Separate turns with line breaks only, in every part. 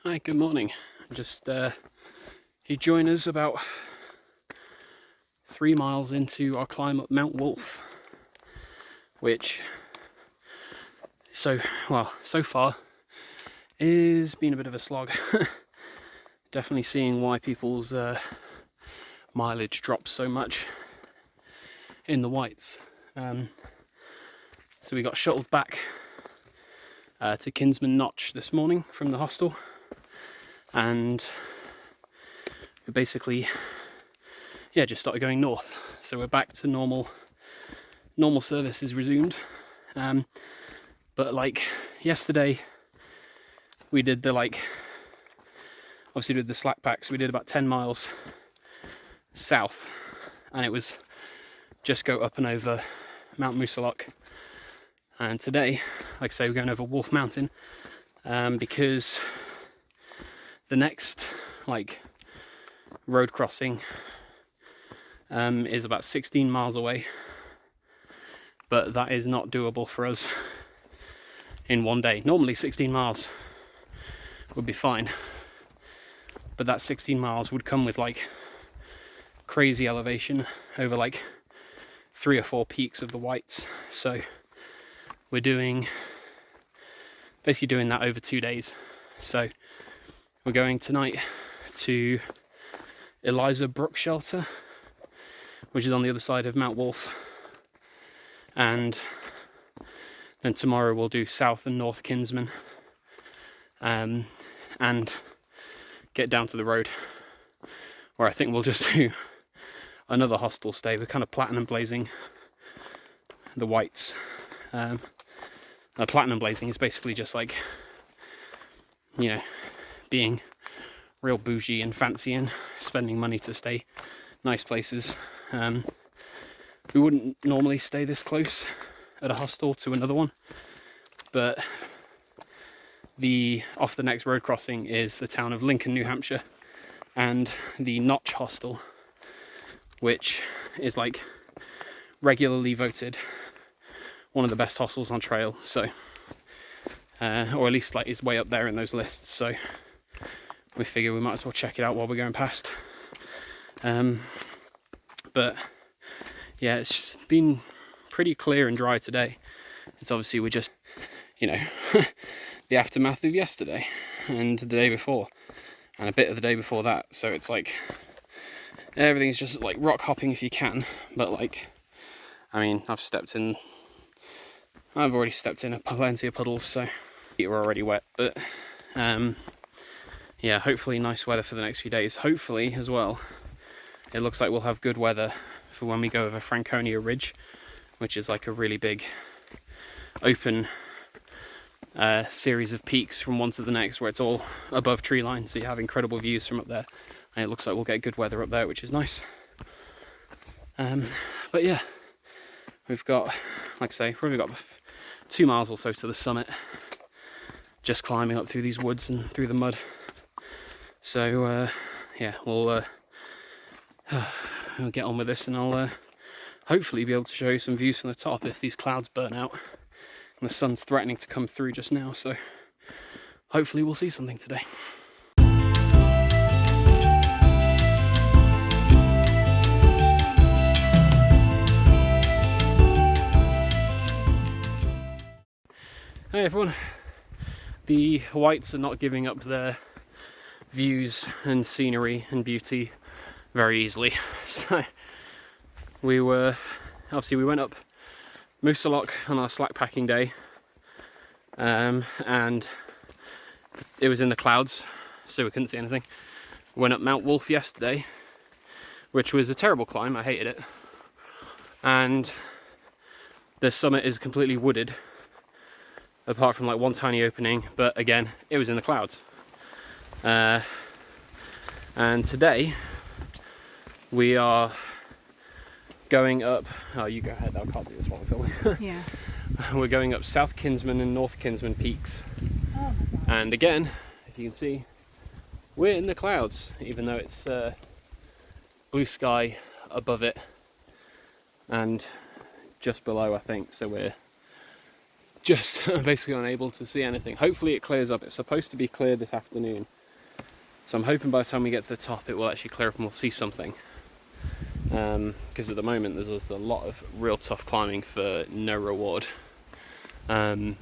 Hi, good morning. Just you join us about 3 miles into our climb up Mount Wolf, which so far is been a bit of a slog. Definitely seeing why people's mileage drops so much in the whites. So we got shuttled back to Kinsman Notch this morning from the hostel, and we basically just started going north. So we're back to normal service is resumed. But like yesterday we did the obviously did the slack packs. We did about 10 miles south, and it was just go up and over Mount Moosalok. And today, like I say, we're going over Wolf Mountain, because the next road crossing is about 16 miles away, but that is not doable for us in one day. Normally 16 miles would be fine, but that 16 miles would come with crazy elevation over 3 or 4 peaks of the whites. So we're basically doing that over 2 days. So we're going tonight to Eliza Brook Shelter, which is on the other side of Mount Wolf, and then tomorrow we'll do South and North Kinsman, and get down to the road, where I think we'll just do another hostel stay. We're kind of platinum blazing the whites. Platinum blazing is basically just being real bougie and fancy and spending money to stay nice places. We wouldn't normally stay this close at a hostel to another one, but off the next road crossing is the town of Lincoln, New Hampshire, and the Notch Hostel, which is regularly voted one of the best hostels on trail. So or at least is way up there in those lists. So we figure we might as well check it out while we're going past. But yeah, it's been pretty clear and dry today. It's obviously we're just the aftermath of yesterday and the day before and a bit of the day before that. So it's everything's just rock hopping if you can. But I've already stepped in plenty of puddles, so feet are already wet. But yeah, hopefully nice weather for the next few days. Hopefully as well, it looks like we'll have good weather for when we go over Franconia Ridge, which is a really big open series of peaks from one to the next, where it's all above tree line, so you have incredible views from up there, and it looks like we'll get good weather up there, which is nice. But yeah, we've got, probably got 2 miles or so to the summit, just climbing up through these woods and through the mud. So yeah, we'll get on with this, and I'll hopefully be able to show you some views from the top if these clouds burn out. And the sun's threatening to come through just now, so hopefully we'll see something today. Hey everyone, the whites are not giving up their views and scenery and beauty very easily. So we went up Moosalok on our slack packing day, and it was in the clouds, so we couldn't see anything. We went up Mount Wolf yesterday, which was a terrible climb. I hated it, and the summit is completely wooded apart from one tiny opening, but again, it was in the clouds. And today we are going up, you go ahead, I can't do this while I'm filming.
Yeah.
We're going up South Kinsman and North Kinsman Peaks.
Oh my God.
And again, as you can see, we're in the clouds, even though it's blue sky above it and just below, I think. So we're just basically unable to see anything. Hopefully it clears up. It's supposed to be clear this afternoon, So I'm hoping by the time we get to the top it will actually clear up and we'll see something. Because at the moment there's also a lot of real tough climbing for no reward. But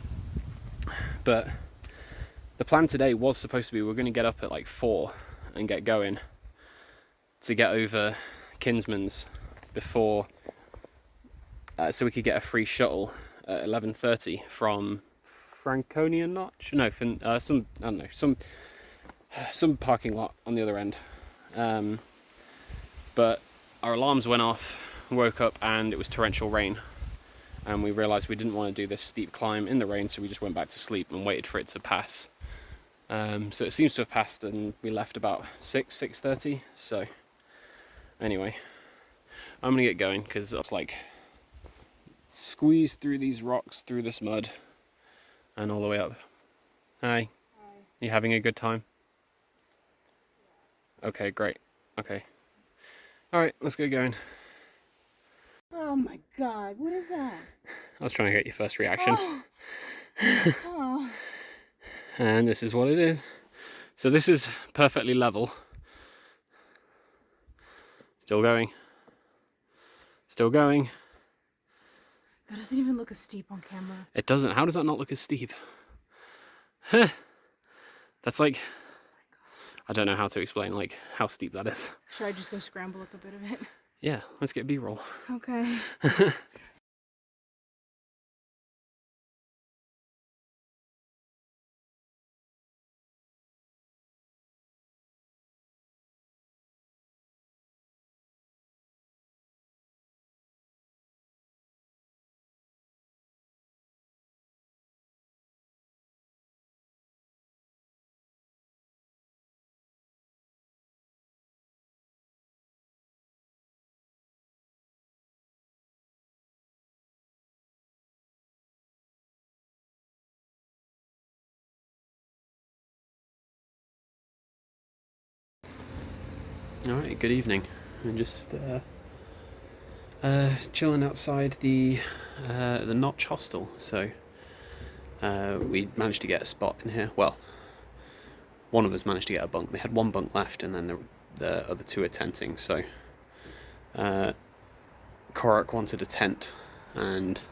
the plan today was supposed to be we're going to get up at like 4 and get going to get over Kinsman's before, so we could get a free shuttle at 11:30 from Franconia Notch. No, some I don't know, some parking lot on the other end. But our alarms went off, woke up, and it was torrential rain. And we realised we didn't want to do this steep climb in the rain, so we just went back to sleep and waited for it to pass. So it seems to have passed, and we left about 6:30. So anyway, I'm gonna get going because I was like squeeze through these rocks, through this mud, and all the way up. Hi. Hi. You having a good time? Yeah. Okay, great. Okay. All right, let's get going.
Oh my God, what is that?
I was trying to get your first reaction.
Oh. Oh.
And this is what it is. So this is perfectly level. Still going. Still going.
That doesn't even look as steep on camera.
It doesn't. How does that not look as steep? That's like, I don't know how to explain like how steep that is.
Should I just go scramble up a bit of it?
Yeah, let's get B-roll.
Okay.
Alright, good evening. I'm just chilling outside the Notch Hostel. So we managed to get a spot in here. Well, one of us managed to get a bunk. They had one bunk left, and then the other two are tenting. So Korak wanted a tent, and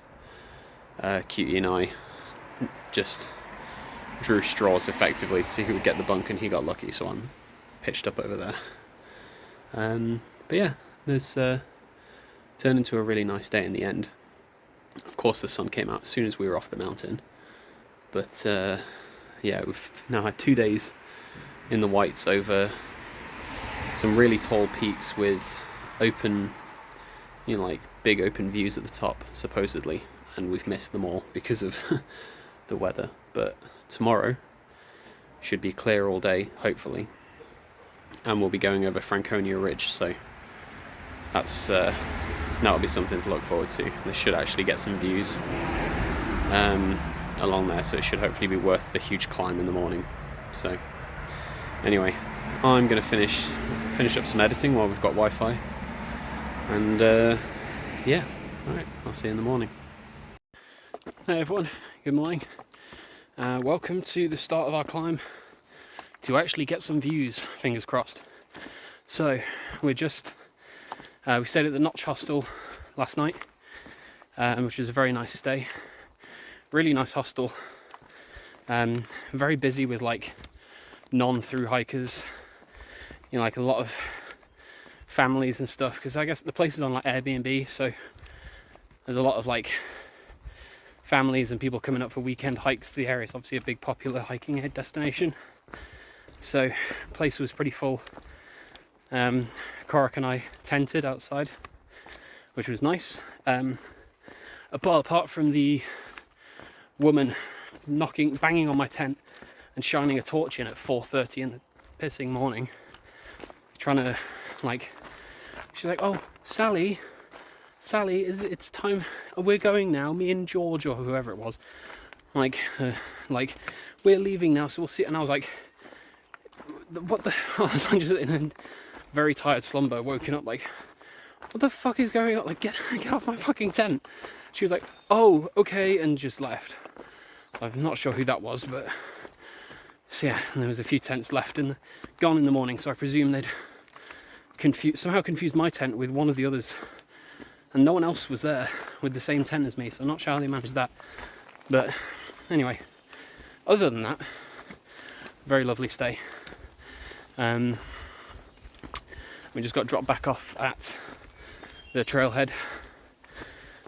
Cutie and I just drew straws effectively to see who would get the bunk, and he got lucky, so I'm pitched up over there. But yeah, this turned into a really nice day in the end. Of course the sun came out as soon as we were off the mountain, but yeah, we've now had 2 days in the whites over some really tall peaks with open, you know, like big open views at the top, supposedly, and we've missed them all because of the weather. But tomorrow should be clear all day, hopefully, and we'll be going over Franconia Ridge, so that's that'll be something to look forward to. They should actually get some views along there, so it should hopefully be worth the huge climb in the morning. So anyway, I'm going to finish up some editing while we've got Wi-Fi, and yeah, alright, I'll see you in the morning. Hey everyone, good morning. Welcome to the start of our climb to actually get some views, fingers crossed. So we're just we stayed at the Notch Hostel last night, which was a very nice stay. Really nice hostel. Very busy with like non-through hikers, you know, like a lot of families and stuff, because I guess the place is on like Airbnb, so there's a lot of like families and people coming up for weekend hikes. The area is obviously a big popular hiking destination, so the place was pretty full. Korak and I tented outside, which was nice. Apart from the woman banging on my tent and shining a torch in at 4:30 in the pissing morning, trying to like, she's like, "Oh, Sally, it's time, we're going now, me and George," or whoever it was, like we're leaving now, so we'll see. And I was like, what the I was just in a very tired slumber, woken up like, what the fuck is going on? Like, get off my fucking tent. She was like, "Oh, okay," and just left. I'm not sure who that was, but So yeah, and there was a few tents left and gone in the morning, so I presume they'd somehow confused my tent with one of the others, and no one else was there with the same tent as me, so I'm not sure how they managed that. But anyway, other than that, very lovely stay. We just got dropped back off at the trailhead,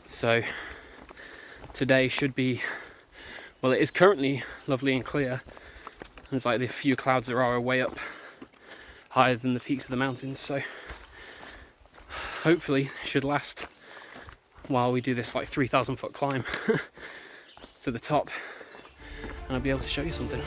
so today should be, well, it is currently lovely and clear. There's like the few clouds there are way up higher than the peaks of the mountains, so hopefully it should last while we do this like 3,000 foot climb to the top, and I'll be able to show you something.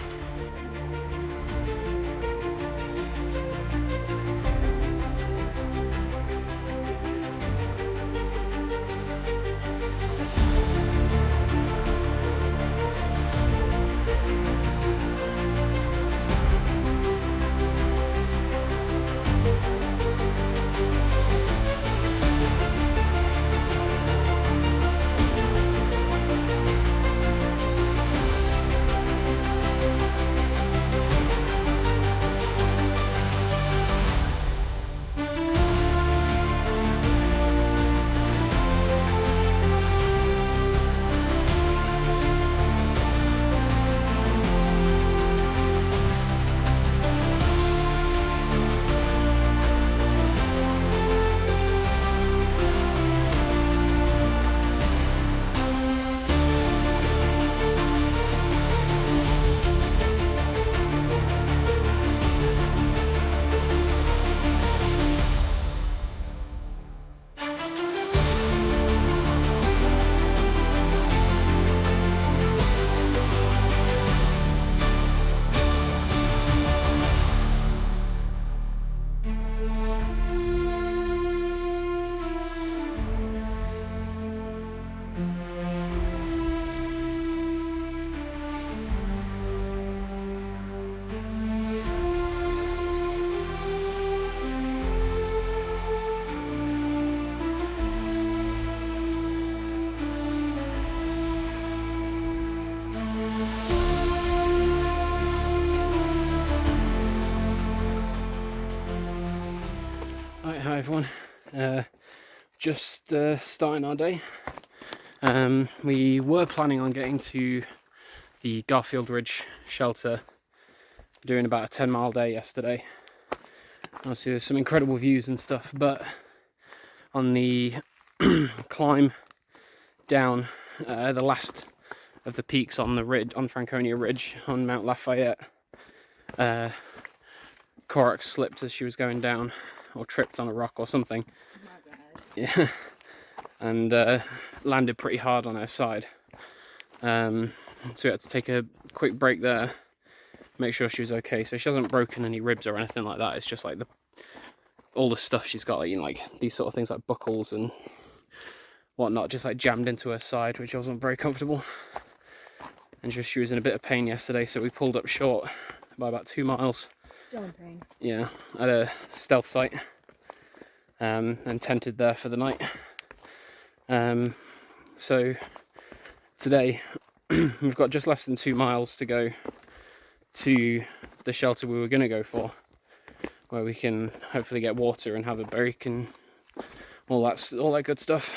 Right, hi everyone. Just starting our day. We were planning on getting to the Garfield Ridge shelter, doing about a 10-mile day yesterday. Obviously there's some incredible views and stuff, but on the climb down the last of the peaks on the ridge, on Franconia Ridge on Mount Lafayette, Korak slipped as she was going down, or tripped on a rock or something.
My bad.
Yeah, and landed pretty hard on her side. So we had to take a quick break there, make sure she was okay. So she hasn't broken any ribs or anything like that. It's just like all the stuff she's got, like, you know, like these sort of things like buckles and whatnot, just like jammed into her side, which wasn't very comfortable. And she was in a bit of pain yesterday, so we pulled up short by about 2 miles.
Still in pain.
Yeah, at a stealth site, and tented there for the night. So today we've got just less than 2 miles to go to the shelter we were going to go for, where we can hopefully get water and have a break and all that good stuff,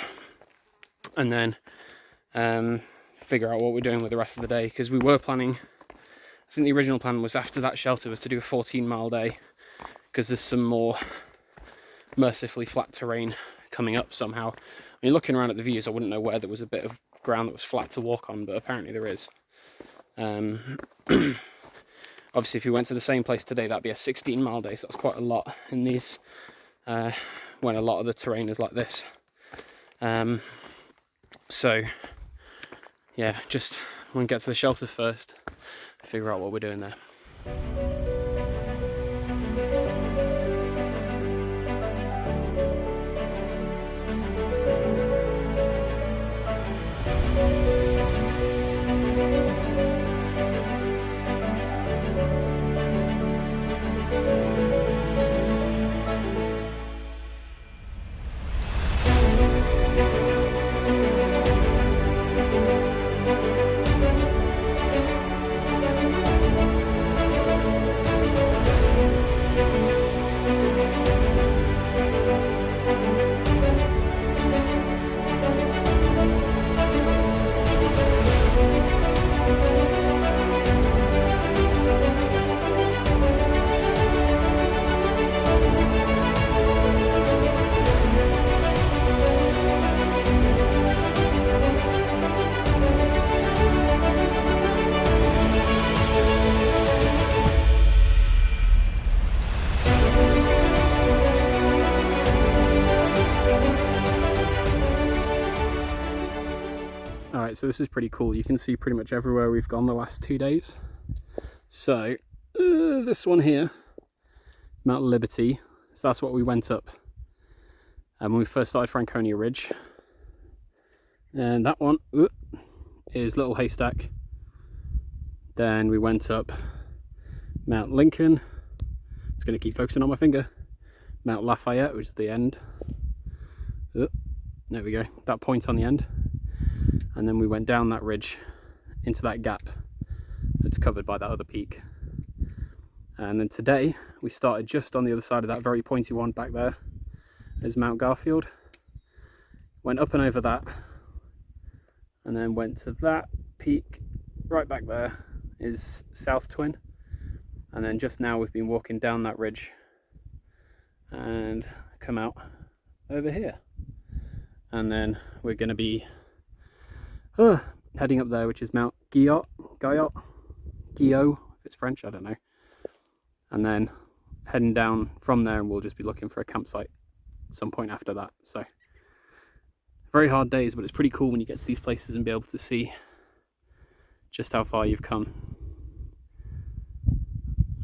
and then figure out what we're doing with the rest of the day, because we were planning, I think the original plan was after that shelter was to do a 14-mile day, because there's some more mercifully flat terrain coming up somehow. I mean, looking around at the views, I wouldn't know where there was a bit of ground that was flat to walk on, but apparently there is. Obviously, if we went to the same place today, that'd be a 16-mile day, so that's quite a lot in these, when a lot of the terrain is like this. So, yeah, just want to get to the shelter first, figure out what we're doing there. so this is pretty cool. You can see pretty much everywhere we've gone the last 2 days. So this one here, Mount Liberty, so that's what we went up when we first started Franconia Ridge. And that one is Little Haystack. Then we went up Mount Lincoln. It's going to keep focusing on my finger. Mount Lafayette, which is the end. There we go, that point on the end. And then we went down that ridge into that gap that's covered by that other peak. And then today we started just on the other side of that very pointy one back there is Mount Garfield. Went up and over that, and then went to that peak right back there is South Twin. And then just now we've been walking down that ridge and come out over here. And then we're going to be heading up there, which is Mount Guillot, if it's French, I don't know. And then heading down from there, and we'll just be looking for a campsite some point after that. So very hard days, but it's pretty cool when you get to these places and be able to see just how far you've come.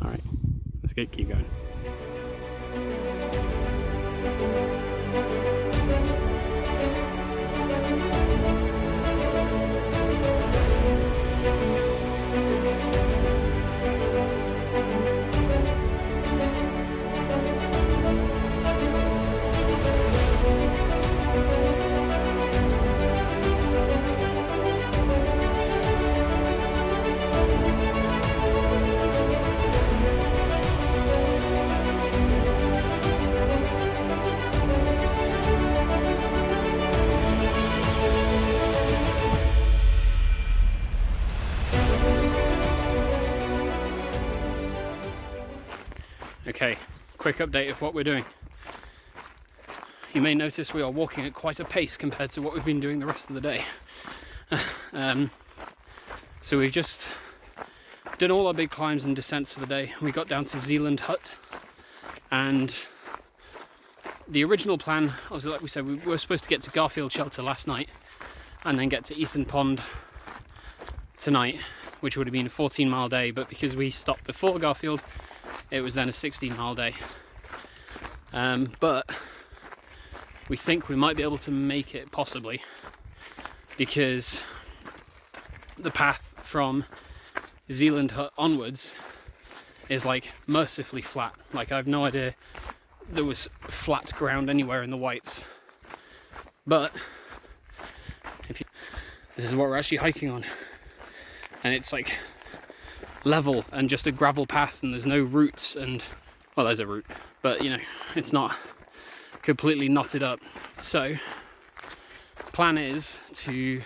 All right, let's keep going. Okay, quick update of what we're doing. You may notice we are walking at quite a pace compared to what we've been doing the rest of the day. So we've just done all our big climbs and descents for the day. We got down to Zealand Hut, and the original plan, obviously, like we said, we were supposed to get to Garfield Shelter last night and then get to Ethan Pond tonight, which would have been a 14-mile day, but because we stopped before Garfield, it was then a 16-mile day. But we think we might be able to make it, possibly, because the path from Zealand Hut onwards is like mercifully flat. Like, I have no idea there was flat ground anywhere in the Whites. But this is what we're actually hiking on, and it's like level and just a gravel path, and there's no roots, and well, there's a root, but you know, it's not completely knotted up. So plan is to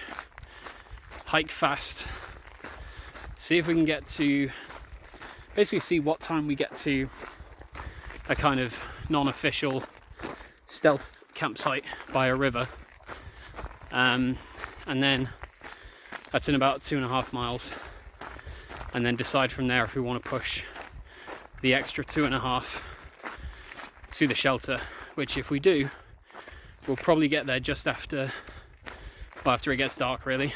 hike fast, see if we can get to, basically see what time we get to a kind of non-official stealth campsite by a river, and then that's in about 2.5 miles, and then decide from there if we want to push the extra 2.5 to the shelter, which if we do, we'll probably get there just after, well, after it gets dark, really.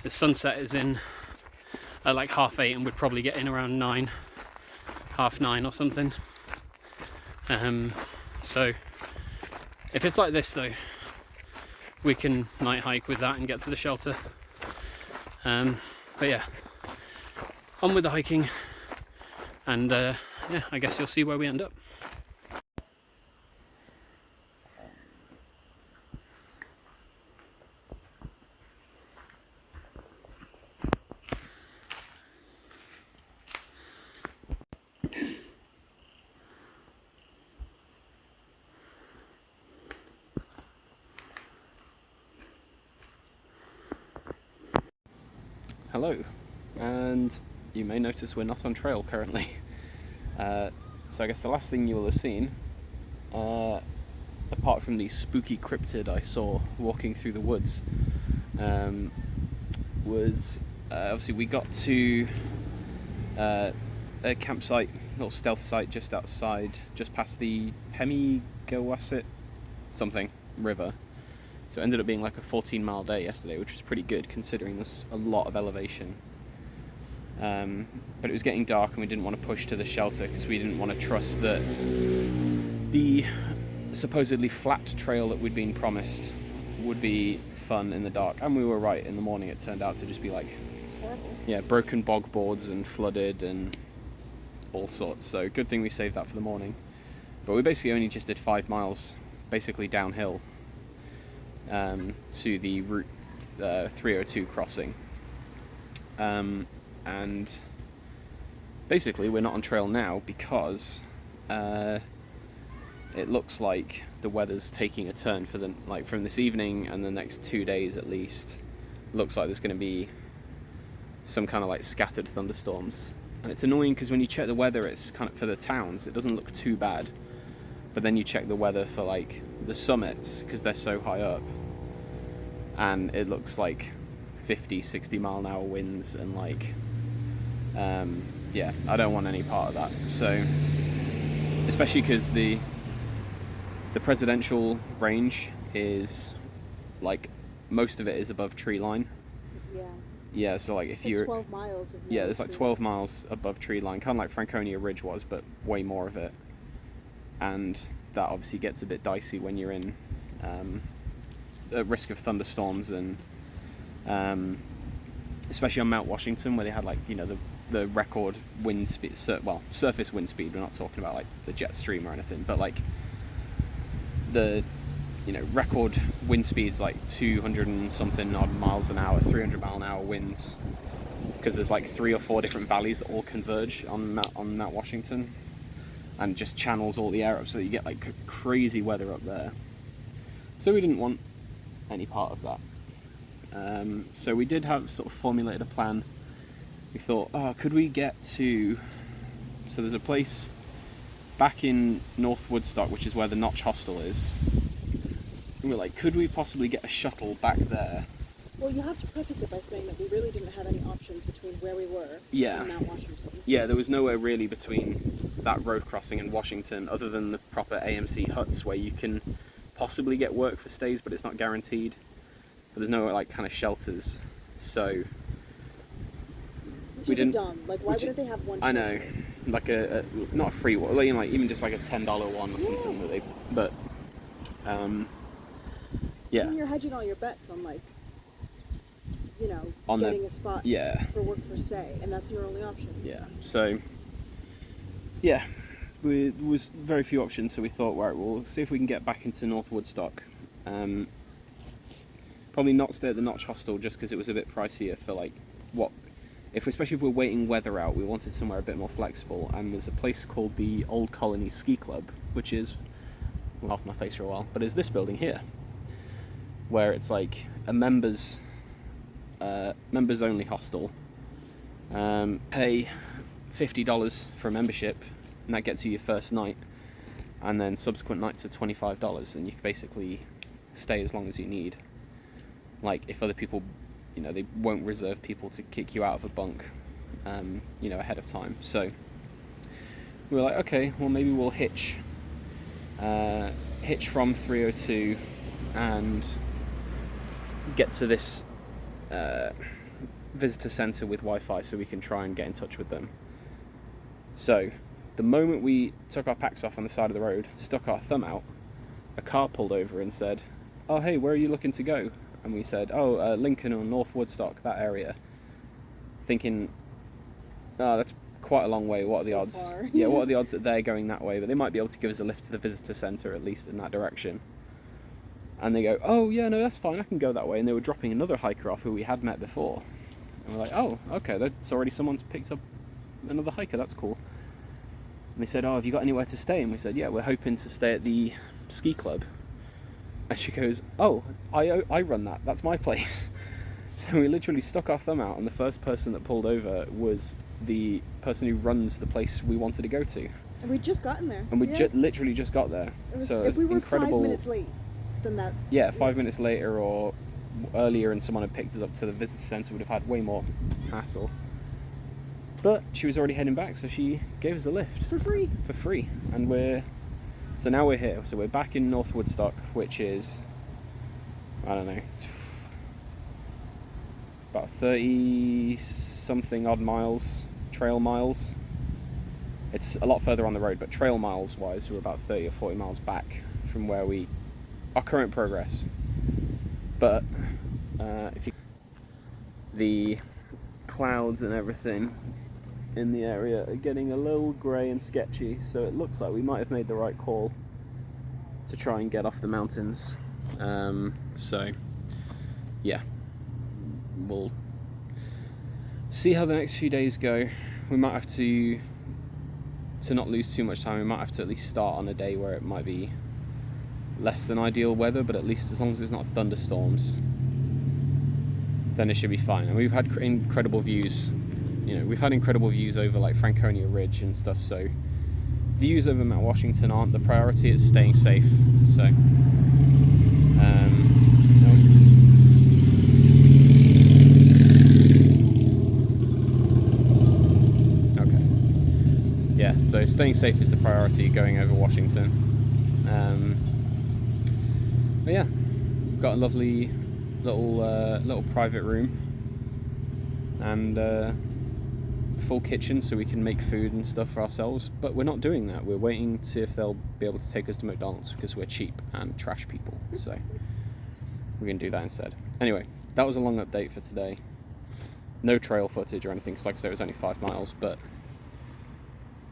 The sunset is in at like 8:30, and we'd probably get in around 9, 9:30 or something. So if it's like this though, we can night hike with that and get to the shelter. But yeah, on with the hiking, and yeah, I guess you'll see where we end up. Hello, and you may notice we're not on trail currently. So I guess the last thing you will have seen, apart from the spooky cryptid I saw walking through the woods, was obviously we got to a campsite, little stealth site just outside, just past the Pemigewasset something river, So it ended up being like a 14-mile day yesterday, which was pretty good considering there's a lot of elevation. But it was getting dark and we didn't want to push to the shelter because we didn't want to trust that the supposedly flat trail that we'd been promised would be fun in the dark. And we were right. In the morning it turned out to just be like,
It's horrible.
yeah, broken bog boards and flooded and all sorts. So good thing we saved that for the morning. But we basically only just did 5 miles, basically downhill, to the Route 302 crossing. And basically we're not on trail now because it looks like the weather's taking a turn for from this evening and the next 2 days at least. Looks like there's going to be some kind of like scattered thunderstorms, and it's annoying because when you check the weather, it's kind of for the towns, it doesn't look too bad, but then you check the weather for like the summits because they're so high up, and it looks like 50-60 mile an hour winds and like yeah, I don't want any part of that. So especially because the presidential range is like most of it is above tree line. Yeah, so like if
like
you're
12 miles of
yeah, there's like 12 miles above tree line, kind of like Franconia Ridge was, but way more of it. And that obviously gets a bit dicey when you're in at risk of thunderstorms, and especially on Mount Washington where they had like, you know, the record wind speed, well, surface wind speed. We're not talking about like the jet stream or anything, but like the, you know, record wind speeds like 200 and something odd miles an hour, 300 mile an hour winds, because there's like 3 or 4 different valleys that all converge on Mount Washington, and just channels all the air up, so that you get like crazy weather up there. So we didn't want any part of that. So we did have sort of formulated a plan. We thought, could we get to, so there's a place back in North Woodstock, which is where the Notch Hostel is. And we're like, could we possibly get a shuttle back there?
Well, you have to preface it by saying that we really didn't have any options between where we were and Mount Washington.
Yeah, there was nowhere really between that road crossing and Washington other than the proper AMC huts where you can possibly get work for stays, but it's not guaranteed. But there's no like kind of shelters, so
which is dumb. Like, why wouldn't they have one?
I know, like a not a free one, like even just like a $10 one or something that they. But yeah.
I mean, you're hedging all your bets on like, you know,
on
getting a spot for work for stay, and that's your only option.
Yeah. So yeah, there was very few options, so we thought, right, we'll see if we can get back into North Woodstock. Probably not stay at the Notch Hostel just because it was a bit pricier for like what, especially if we're waiting weather out. We wanted somewhere a bit more flexible, and there's a place called the Old Colony Ski Club, which is off my face for a while, but it's this building here, where it's like a members only hostel. Pay $50 for a membership, and that gets you your first night, and then subsequent nights are $25, and you can basically stay as long as you need. Like, if other people, you know, they won't reserve people to kick you out of a bunk, you know, ahead of time. So we were like, okay, well maybe we'll hitch from 302 and get to this visitor centre with Wi-Fi so we can try and get in touch with them. So the moment we took our packs off on the side of the road, stuck our thumb out, a car pulled over and said, oh hey, where are you looking to go? And we said, Lincoln or North Woodstock, that area. Thinking, that's quite a long way, what are the odds?
Far.
Yeah, what are the odds that they're going that way? But they might be able to give us a lift to the visitor centre, at least in that direction. And they go, oh yeah, no, that's fine, I can go that way. And they were dropping another hiker off who we had met before. And we're like, oh, okay, that's already someone's picked up another hiker, that's cool. And they said, have you got anywhere to stay? And we said, yeah, we're hoping to stay at the ski club. And she goes, oh, I run that, that's my place. So we literally stuck our thumb out, and the first person that pulled over was the person who runs the place we wanted to go to.
And we'd just gotten there.
And we literally just got there. So
if we were
incredible.
5 minutes late, then that...
Yeah, 5 minutes later or earlier and someone had picked us up to the visitor centre, would have had way more hassle. But she was already heading back, so she gave us a lift.
For free.
For free. And so now we're here. So we're back in North Woodstock, which is, I don't know, about 30 something odd miles, trail miles. It's a lot further on the road, but trail miles wise we're about 30 or 40 miles back from where our current progress. But the clouds and everything in the area are getting a little grey and sketchy, so it looks like we might have made the right call to try and get off the mountains. So yeah, we'll see how the next few days go. We might have to not lose too much time, we might have to at least start on a day where it might be less than ideal weather, but at least as long as it's not thunderstorms, then it should be fine. And we've had incredible views, we've had incredible views over like Franconia Ridge and stuff, so views over Mount Washington aren't the priority, it's staying safe. So so staying safe is the priority going over Washington. But yeah, we've got a lovely little private room and full kitchen so we can make food and stuff for ourselves, but we're not doing that. We're waiting to see if they'll be able to take us to McDonald's because we're cheap and trash people, so we're gonna do that instead. Anyway, that was a long update for today. No trail footage or anything because, like I said, it was only 5 miles, but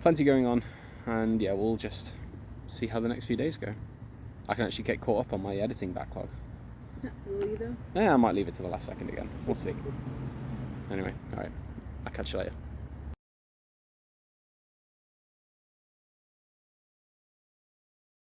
plenty going on, and yeah, we'll just see how the next few days go. I can actually get caught up on my editing backlog.
Will you though?
Yeah, I might leave it to the last second again. We'll see. Anyway, alright. I'll catch you later.